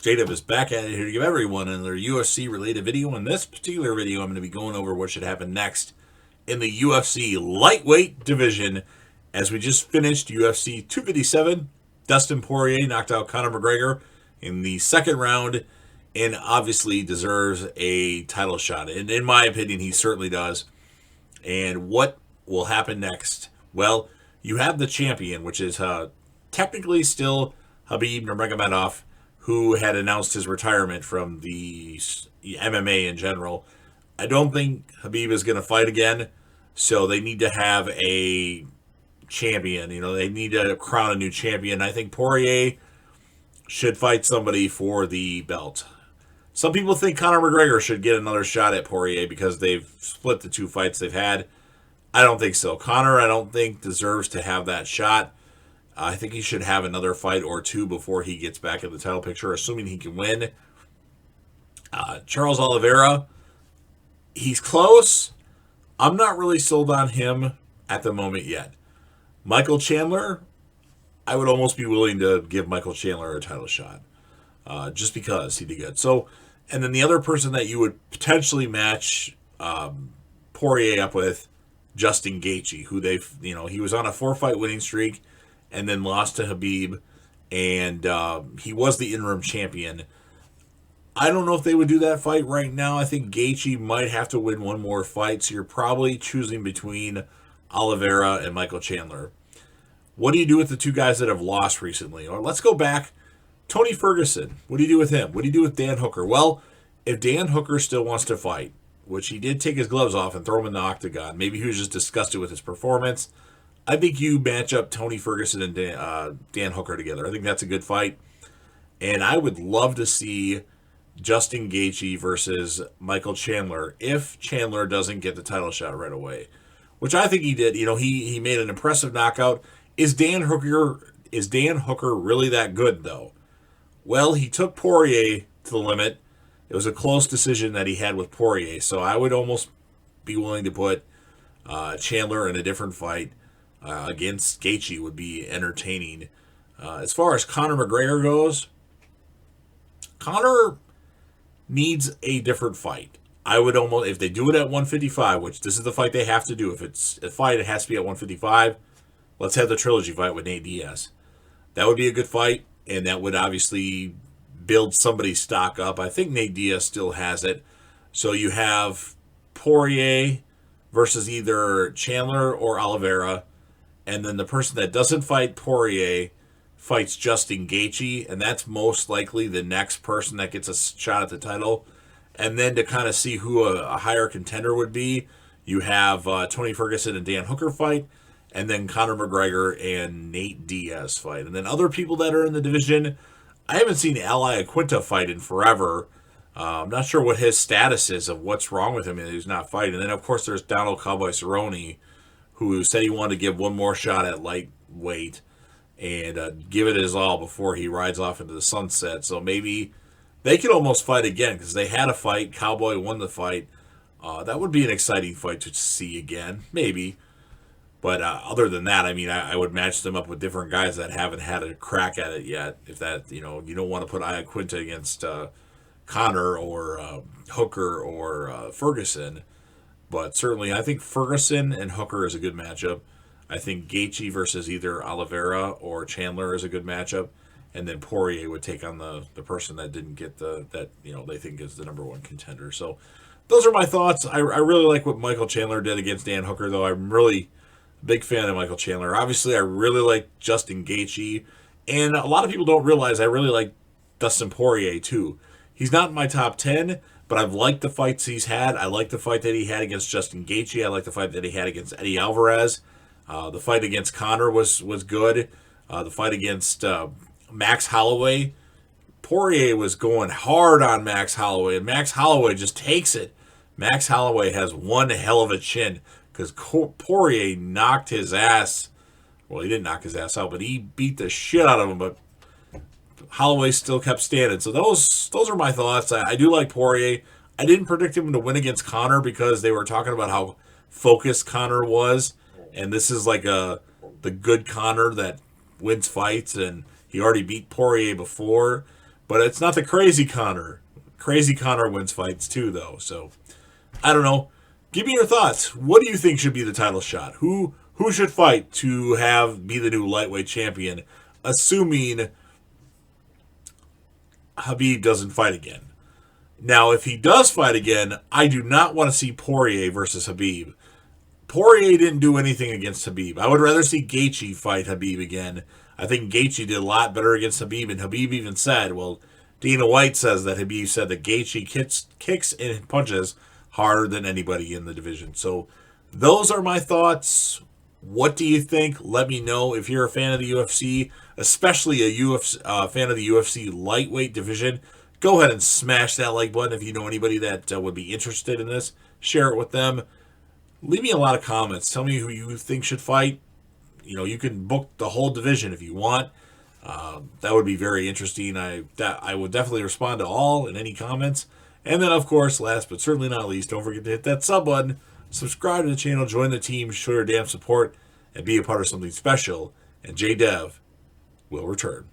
Straight Up is back at it here to give everyone another UFC related video. In this particular video, I'm going to be going over what should happen next in the UFC lightweight division. As we just finished UFC 257, Dustin Poirier knocked out Conor McGregor in the second round and obviously deserves a title shot. And in my opinion, he certainly does. And what will happen next? Well, you have the champion, which is technically still Khabib Nurmagomedov, who had announced his retirement from the MMA in general. I don't think Khabib is going to fight again, so they need to have a champion. You know, they need to crown a new champion. I think Poirier should fight somebody for the belt. Some people think Conor McGregor should get another shot at Poirier because they've split the two fights they've had. I don't think so. Conor, I don't think, deserves to have that shot. I think he should have another fight or two before he gets back in the title picture, assuming he can win. Charles Oliveira, he's close. I'm not really sold on him at the moment yet. Michael Chandler, I would almost be willing to give Michael Chandler a title shot, just because he did good. So, and then the other person that you would potentially match Poirier up with, Justin Gaethje, who he was on a 4-fight winning streak and then lost to Khabib, and he was the interim champion. I don't know if they would do that fight right now. I think Gaethje might have to win one more fight, so you're probably choosing between Oliveira and Michael Chandler. What do you do with the two guys that have lost recently? Or let's go back. Tony Ferguson, what do you do with him? What do you do with Dan Hooker? Well, if Dan Hooker still wants to fight, which he did take his gloves off and throw him in the octagon, maybe he was just disgusted with his performance, I think you match up Tony Ferguson and Dan Hooker together. I think that's a good fight. And I would love to see Justin Gaethje versus Michael Chandler if Chandler doesn't get the title shot right away, which I think he did. You know, he made an impressive knockout. Is Dan Hooker really that good, though? Well, he took Poirier to the limit. It was a close decision that he had with Poirier, so I would almost be willing to put Chandler in a different fight. Against Gaethje would be entertaining. As far as Conor McGregor goes, Conor needs a different fight. I would almost, if they do it at 155, which this is the fight they have to do. If it's a fight, it has to be at 155. Let's have the trilogy fight with Nate Diaz. That would be a good fight, and that would obviously build somebody's stock up. I think Nate Diaz still has it. So you have Poirier versus either Chandler or Oliveira. And then the person that doesn't fight Poirier fights Justin Gaethje, and that's most likely the next person that gets a shot at the title. And then to kind of see who a higher contender would be, you have Tony Ferguson and Dan Hooker fight, and then Conor McGregor and Nate Diaz fight. And then other people that are in the division, I haven't seen Ali Aquinta fight in forever. I'm not sure what his status is of what's wrong with him and he's not fighting. And then, of course, there's Donald Cowboy Cerrone, who said he wanted to give one more shot at lightweight and give it his all before he rides off into the sunset. So maybe they could almost fight again because they had a fight. Cowboy won the fight. That would be an exciting fight to see again, maybe. But other than that, I mean, I would match them up with different guys that haven't had a crack at it yet. If that, you don't want to put Iaquinta against Conor or Hooker or Ferguson. But certainly, I think Ferguson and Hooker is a good matchup. I think Gaethje versus either Oliveira or Chandler is a good matchup. And then Poirier would take on the person that didn't get they think is the number one contender. So those are my thoughts. I really like what Michael Chandler did against Dan Hooker, though. I'm really a big fan of Michael Chandler. Obviously, I really like Justin Gaethje. And a lot of people don't realize I really like Dustin Poirier, too. He's not in my top 10, but I've liked the fights he's had. I like the fight that he had against Justin Gaethje. I like the fight that he had against Eddie Alvarez. The fight against Conor was good. The fight against Max Holloway. Poirier was going hard on Max Holloway, and Max Holloway just takes it. Max Holloway has one hell of a chin because Poirier knocked his ass. Well, he didn't knock his ass out, but he beat the shit out of him, but Holloway still kept standing. So those are my thoughts. I do like Poirier. I didn't predict him to win against Conor because they were talking about how focused Conor was, and this is like the good Conor that wins fights, and he already beat Poirier before. but it's not the Crazy Connor. Crazy Connor wins fights too, though. So I don't know. Give me your thoughts. What do you think should be the title shot? Who should fight to be the new lightweight champion, assuming Khabib doesn't fight again? Now, if he does fight again, I do not want to see Poirier versus Khabib. Poirier didn't do anything against Khabib. I would rather see Gaethje fight Khabib again. I think Gaethje did a lot better against Khabib, and Khabib even said, well, Dana White says that Khabib said that Gaethje kicks and punches harder than anybody in the division. So those are my thoughts. What do you think? Let me know. If you're a fan of the UFC, especially a fan of the UFC lightweight division, go ahead and smash that like button. If you know anybody that would be interested in this, share it with them. Leave me a lot of comments. Tell me who you think should fight. You can book the whole division if you want. That would be very interesting. I would definitely respond to all and any comments. And then, of course, last but certainly not least, don't forget to hit that sub button, subscribe to the channel, join the team, show your damn support, and be a part of something special. And JDev will return.